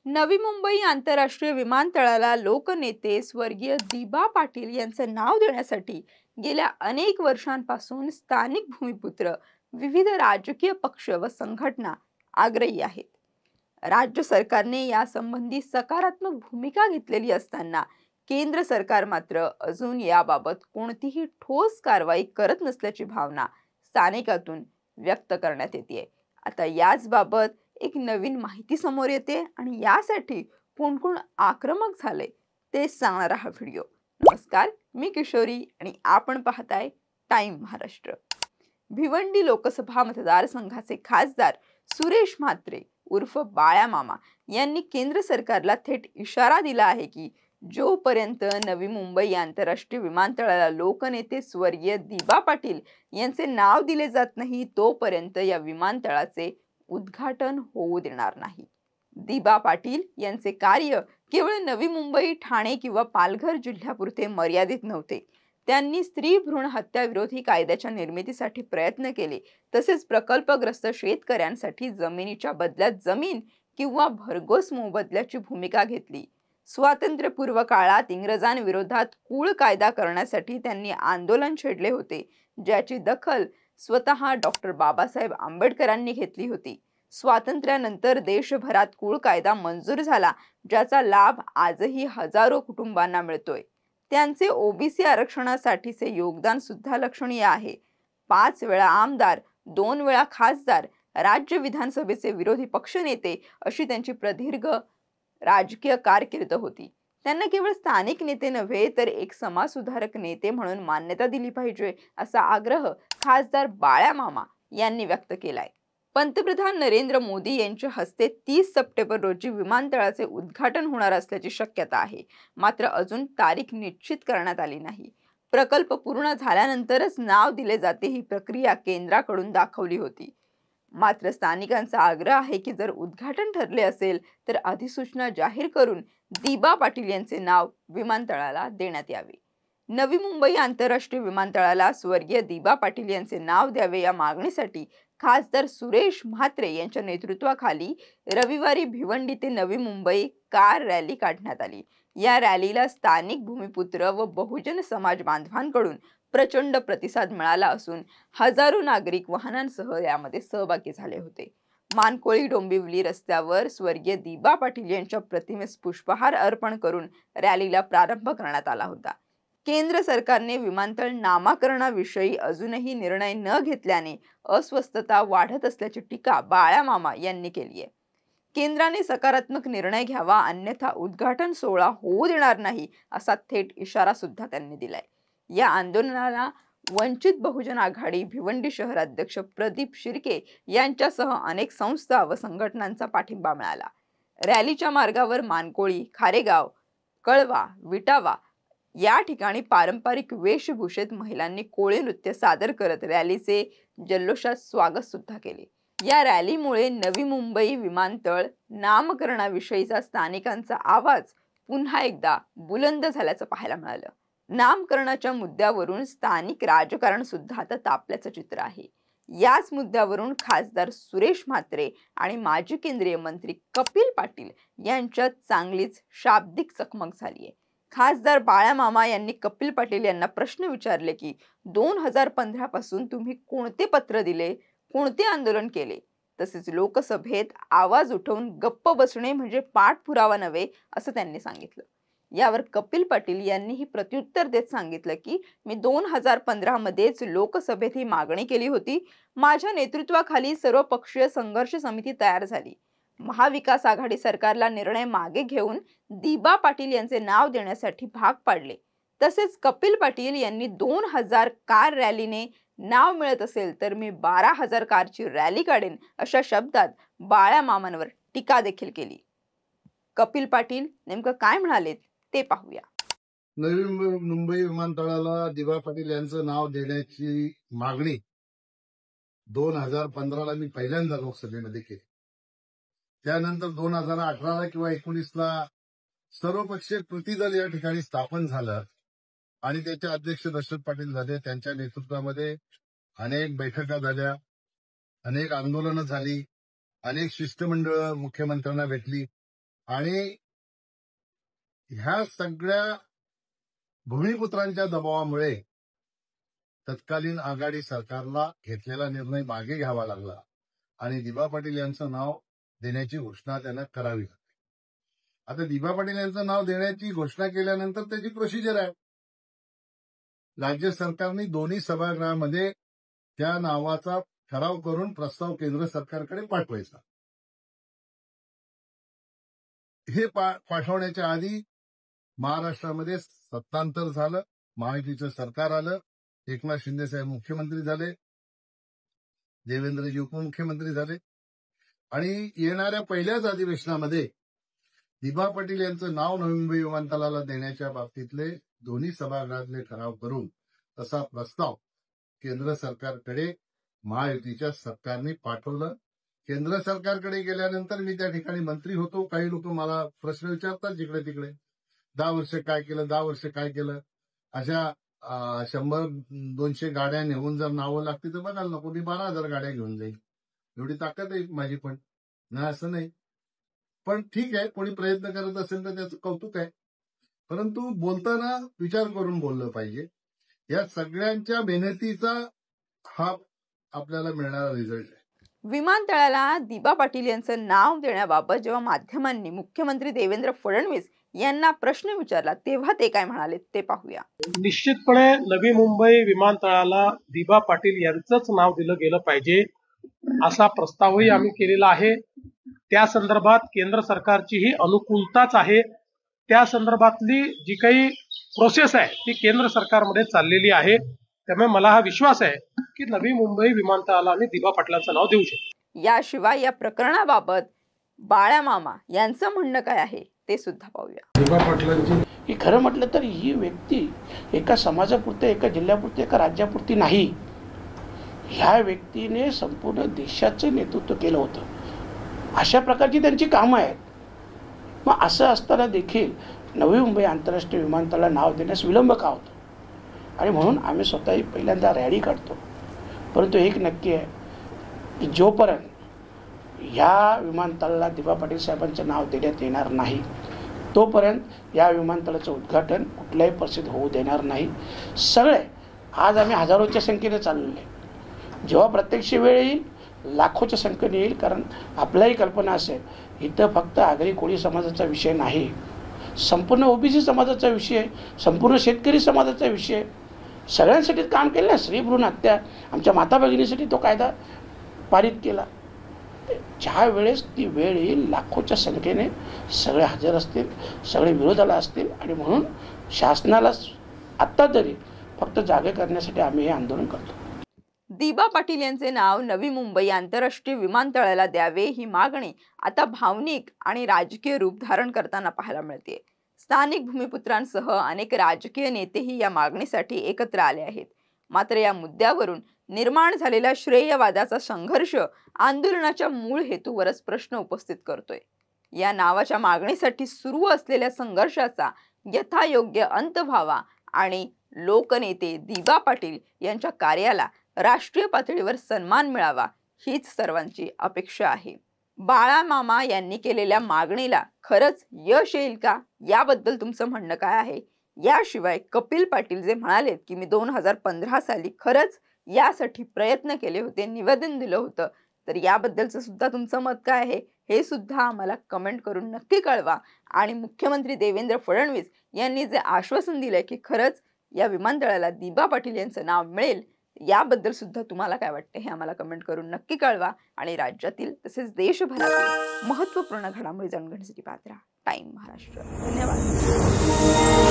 नवी मुंबई आंतरराष्ट्रीय विमानतळाला लोकनेते स्वर्गीय दिबा पाटील यांचं नाव देण्यासाठी गेल्या अनेक वर्षांपासून स्थानिक भूमिपुत्र, विविध राजकीय पक्ष व संघटना आग्रही आहेत. राज्य सरकारने यासंबंधी सकारात्मक भूमिका घेतलेली असताना केंद्र सरकार मात्र अजून याबाबत कोणतीही ठोस कारवाई करत नसल्याची भावना स्थानिकातून व्यक्त करण्यात येते. आता याच बाबत एक नवीन माहिती समोर येते आणि यासाठी कोण कोण आक्रमक झाले ते सांगणारा हा व्हिडिओ. नमस्कार, मी किशोरी आणि आपण पाहताय टाइम महाराष्ट्र. भिवंडी लोकसभा मतदारसंघाचे खासदार सुरेश म्हात्रे उर्फ बाळ्या मामा यांनी केंद्र सरकारला थेट इशारा दिला आहे की जोपर्यंत नवी मुंबई आंतरराष्ट्रीय विमानतळाला लोकनेते स्वर्गीय दिबा पाटील यांचे नाव दिले जात नाही तोपर्यंत या विमानतळाचे उद्घाटन होऊ देणार नाही. दिबा पाटील यांचे कार्य केवळ नवी मुंबई, ठाणे किंवा पालघर जिल्ह्यापुरते मर्यादित नव्हते. त्यांनी स्त्री भ्रूण हत्या विरोधी कायद्याच्या निर्मितीसाठी प्रयत्न केले. तसेच प्रकल्पग्रस्त शेतकऱ्यांसाठी जमिनीच्या बदल्यात जमीन किंवा भरघोस मोबदल्याची भूमिका घेतली. स्वातंत्र्यपूर्व काळात इंग्रजांविरोधात कुळ कायदा करण्यासाठी त्यांनी आंदोलन छेडले होते, ज्याची दखल स्वतः डॉक्टर बाबासाहेब आंबेडकरांनी घेतली होती. स्वातंत्र्यानंतर देशभरात कुळ कायदा मंजूर झाला, ज्याचा लाभ आजही हजारो कुटुंबांना मिळतोय. त्यांचे ओबीसी आरक्षणासाठीचे योगदान सुद्धा लक्षणीय आहे. 5 वेळा आमदार, 2 वेळा खासदार, राज्य विधानसभेचे विरोधी पक्षनेते अशी त्यांची प्रदीर्घ राजकीय कारकीर्द होती. त्यांना केवळ स्थानिक नेते नव्हे तर एक समाजसुधारक नेते म्हणून मान्यता दिली पाहिजे असा आग्रह खासदार बाळ्या मामा यांनी व्यक्त केलाय. पंतप्रधान नरेंद्र मोदी यांच्या हस्ते 30 सप्टेंबर रोजी विमानतळाचे उद्घाटन होणार असल्याची शक्यता आहे. मात्र अजून तारीख निश्चित करण्यात आली नाही. प्रकल्प पूर्ण झाल्यानंतरच नाव दिले जाते ही प्रक्रिया केंद्राकडून दाखवली होती. मात्र स्थानिकांचा आग्रह आहे की जर उद्घाटन ठरले असेल तर अधिसूचना जाहीर करून दिबा पाटील यांचे नाव विमानतळाला देण्यात यावे. नवी मुंबई आंतरराष्ट्रीय विमानतळाला स्वर्गीय दिबा पाटील यांचे नाव द्यावे या मागणीसाठी खासदार सुरेश म्हात्रे यांच्या नेतृत्वाखाली रविवारी भिवंडी ते नवी मुंबई कार रॅली काढण्यात आली. या रॅलीला स्थानिक भूमिपुत्र व बहुजन समाज बांधवांकडून प्रचंड प्रतिसाद मिळाला असून हजारो नागरिक वाहनांसह यामध्ये सहभागी झाले होते. मानकोळी डोंबिवली रस्त्यावर स्वर्गीय दिबा पाटील यांच्या प्रतिमेस पुष्पहार अर्पण करून रॅलीला प्रारंभ करण्यात आला होता. केंद्र सरकारने विमानतळ नामकरणाविषयी अजूनही निर्णय न घेतल्याने अस्वस्थता वाढत असल्याची टीका बाळ्या मामा यांनी केली आहे. केंद्राने सकारात्मक निर्णय घ्यावा, अन्यथा उद्घाटन सोहळा होऊ देणार नाही असा थेट इशारा सुद्धा त्यांनी दिलाय. या आंदोलनाला वंचित बहुजन आघाडी भिवंडी शहर अध्यक्ष प्रदीप शिर्के यांच्यासह अनेक संस्था व संघटनांचा पाठिंबा मिळाला. रॅलीच्या मार्गावर मानकोळी, खारेगाव, कळवा, विटावा या ठिकाणी पारंपरिक वेशभूषेत महिलांनी कोळी नृत्य सादर करत रॅलीचे जल्लोषात स्वागत सुद्धा केले. या रॅलीमुळे नवी मुंबई विमानतळ नामकरणाविषयीचा स्थानिकांचा आवाज पुन्हा एकदा बुलंद झाल्याचं पाहायला मिळालं. नामकरणाच्या मुद्द्यावरून स्थानिक राजकारण सुद्धा आता तापल्याचं चित्र आहे. याच मुद्द्यावरून खासदार सुरेश म्हात्रे आणि माजी केंद्रीय मंत्री कपिल पाटील यांच्यात चांगलीच शाब्दिक चकमक झाली आहे. खासदार बाळ्या मामा यांनी कपिल पाटील यांना प्रश्न विचारले की 2015 पासून तुम्ही कोणते पत्र दिले, कोणते आंदोलन केले? तसेच लोकसभेत आवाज उठवून गप्प बसणे म्हणजे पाठपुरावा नव्हे असं त्यांनी सांगितलं. यावर कपिल पाटील यांनीही प्रत्युत्तर देत सांगितलं की मी 2015 मध्येच लोकसभेत ही मागणी केली होती. माझ्या नेतृत्वाखाली सर्वपक्षीय संघर्ष समिती तयार झाली. महाविकास आघाडी सरकारला निर्णय मागे घेऊन दिबा पाटील यांचे नाव देण्यासाठी भाग पाडले. तसेच कपिल पाटील यांनी 2000 कार रॅलीने नाव मिळत असेल तर मी 12,000 कारची रॅली काढेन अशा शब्दात बाळ्या मामांवर टीका देखील केली. कपिल पाटील नेमकं काय म्हणाले ते पाहूया. नवी मुंबई विमानतळाला दिबा पाटील यांचं नाव देण्याची मागणी 2015ला मी पहिल्यांदा लोकसभेमध्ये केली. त्यानंतर 2018 किंवा 19ला सर्वपक्षीय कृती दल या ठिकाणी स्थापन झालं आणि त्याचे अध्यक्ष दशरथ पाटील झाले. त्यांच्या नेतृत्वामध्ये अनेक बैठका झाल्या, अनेक आंदोलनं झाली, अनेक शिष्टमंडळ मुख्यमंत्र्यांना भेटली आणि ह्या सगळ्या भूमिपुत्रांच्या दबावामुळे तत्कालीन आघाडी सरकारला घेतलेला निर्णय मागे घ्यावा लागला आणि दिबा पाटील यांचं नाव देण्याची घोषणा त्यानं करावी लागली. आता दिबा पाटील यांचं नाव देण्याची घोषणा केल्यानंतर त्याची प्रोसिजर आहे. राज्य सरकारने दोन्ही सभागृहामध्ये त्या नावाचा ठराव करून प्रस्ताव केंद्र सरकारकडे पाठवायचा. हे पाठवण्याच्या आधी महाराष्ट्रामध्ये सत्तांतर झालं, महायुतीचं सरकार आलं, एकनाथ शिंदे साहेब मुख्यमंत्री झाले, देवेंद्रजी उपमुख्यमंत्री झाले आणि येणाऱ्या पहिल्याच अधिवेशनामध्ये दिबा पाटील यांचं नाव नवी मुंबई विमानतळाला देण्याच्या बाबतीतले दोन्ही सभागृहातले ठराव करून तसा प्रस्ताव केंद्र सरकारकडे महायुतीच्या सरकारने पाठवलं. केंद्र सरकारकडे गेल्यानंतर मी त्या ठिकाणी मंत्री होतो. काही लोक मला प्रश्न विचारतात जिकडे तिकडे, 10 वर्ष काय केलं, 10 वर्ष काय केलं. अशा 100-200 गाड्या नेऊन जर नावं लागतील तर बघायला नको, मी 12,000 गाड्या घेऊन जाईल. एवढी ताकद आहे माझी, पण नाही असं नाही. पण ठीक आहे, कोणी प्रयत्न करत असेल तर त्याचं कौतुक आहे, परंतु बोलताना विचार करून बोललं पाहिजे. या सगळ्यांच्या मेहनतीचा हा आपल्याला मिळणारा रिझल्ट आहे. विमानतळाला दिबा पाटील यांचं नाव देण्याबाबत जेव्हा माध्यमांनी मुख्यमंत्री देवेंद्र फडणवीस यांना प्रश्न विचारला तेव्हा ते काय म्हणाले ते पाहूया. निश्चितपणे नवी मुंबई विमानतळाला दिबा पाटील यांचंच नाव दिलं गेलं पाहिजे असा प्रस्तावही आम्ही केलेला आहे. त्या संदर्भात केंद्र सरकारचीही अनुकूलताच आहे. त्या संदर्भातली जी काही प्रोसेस आहे ती केंद्र सरकारमध्ये चाललेली आहे. त्यामुळे मला हा विश्वास आहे की नवी मुंबई विमानतळाला आम्ही दिबा पाटलांचं नाव देऊ शकतो. याशिवाय या प्रकरणाबाबत बाळामामा यांचं म्हणणं काय आहे ते सुद्धा पाहूया. दिबा पाटलांची खरं म्हटलं तर ही व्यक्ती एका समाजापुरते, एका जिल्ह्यापुरते, एका राज्यापुरती नाही, ह्या व्यक्तीने संपूर्ण देशाचं नेतृत्व केलं होतं. अशा प्रकारची त्यांची कामं आहेत. मग असं असताना देखील नवी मुंबई आंतरराष्ट्रीय विमानतळाला नाव देण्यास विलंब का होतो? आणि म्हणून आम्ही स्वतःही पहिल्यांदा रॅली काढतो. परंतु एक नक्की आहे की जोपर्यंत या विमानतळाला दिबा पाटील साहेबांचं नाव देण्यात येणार नाही तोपर्यंत या विमानतळाचं उद्घाटन कुठल्याही परिस्थितीत होऊ देणार नाही. सगळे आज आम्ही हजारोच्या संख्येने चाललेले आहे. जेव्हा प्रत्यक्ष वेळ येईल लाखोच्या संख्येने येईल. कारण आपल्याही कल्पना असेल, इथं फक्त आगरी कोळी समाजाचा विषय नाही, संपूर्ण ओबीसी समाजाचा विषय, संपूर्ण शेतकरी समाजाचा विषय, सगळ्यांसाठी काम केलं ना. स्त्री भ्रूण हत्या, आमच्या माता भगिनीसाठी तो कायदा पारित केला. ज्या वेळेस ती वेळ येईल लाखोच्या संख्येने सगळे हजर असतील, सगळे विरोधाला असतील. आणि म्हणून शासनाला आत्ता तरी फक्त जागे करण्यासाठी आम्ही हे आंदोलन करतो. दिबा पाटील यांचे नाव नवी मुंबई आंतरराष्ट्रीय विमानतळाला द्यावे ही मागणी आता भावनिक आणि राजकीय रूप धारण करताना पाहायला मिळते. स्थानिक भूमिपुत्रांसह अनेक राजकीय नेतेही या मागणीसाठी एकत्र आले आहेत. मात्र या मुद्द्यावरून निर्माण झालेला श्रेयवादाचा संघर्ष आंदोलनाच्या मूळ हेतूवरच प्रश्न उपस्थित करतोय. या नावाच्या मागणीसाठी सुरू असलेल्या संघर्षाचा यथायोग्य अंत व्हावा आणि लोकनेते दिबा पाटील यांच्या कार्याला राष्ट्रीय पातळीवर सन्मान मिळावा हीच सर्वांची अपेक्षा आहे. बाळामामा यांनी केलेल्या मागणीला खरंच यश येईल का याबद्दल तुमचं म्हणणं काय आहे? याशिवाय कपिल पाटील जे म्हणालेत की मी 2015 साली खरंच यासाठी प्रयत्न केले होते, निवेदन दिलं होतं, तर याबद्दलचं सुद्धा तुमचं मत काय आहे हे सुद्धा आम्हाला कमेंट करून नक्की कळवा. आणि मुख्यमंत्री देवेंद्र फडणवीस यांनी जे आश्वासन दिलंय की खरंच या विमानतळाला दिबा पाटील यांचं नाव मिळेल याबद्दल सुद्धा तुम्हाला काय वाटतं हे आम्हाला कमेंट करून नक्की कळवा. आणि राज्यातील तसेच देशभरातील महत्त्वपूर्ण घडामोडी जाणून घेण्यासाठी पाहत राहा टाइम महाराष्ट्र. धन्यवाद.